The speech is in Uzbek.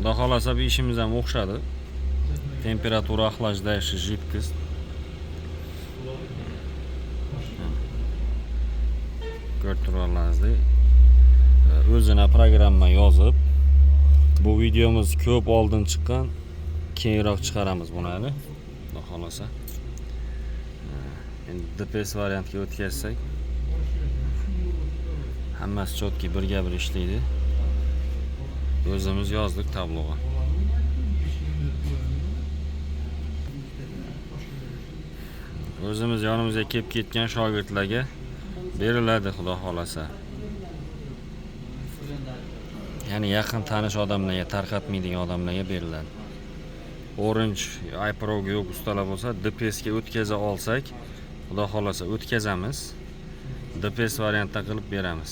Xudo xolasa bu ishimiz ham o'xshadi. Temperatura охлаждающий жидкость. Ko'rib turganingizdek, o'zina programma yozib, bu videomiz ko'p oldin chiqqan, keyinroq chiqaramiz buni hali. Xudo xolasa. Endi DPS variantga o'tkazsak, hammasi chotki birga bir ishlaydi. O'zimiz yozdik tabloga. O'zimiz yonimizga kelib ketgan shogirdlarga beriladi xudo xolasa. Ya'ni yaqin tanish odamlarga, tarqatmaydigan odamlarga beriladi. Orange iPro'ga yo'q ustalar bo'lsa, DPS ga o'tkaza olsak, xudo xolasa o'tkazamiz. DPS variantda qilib beramiz.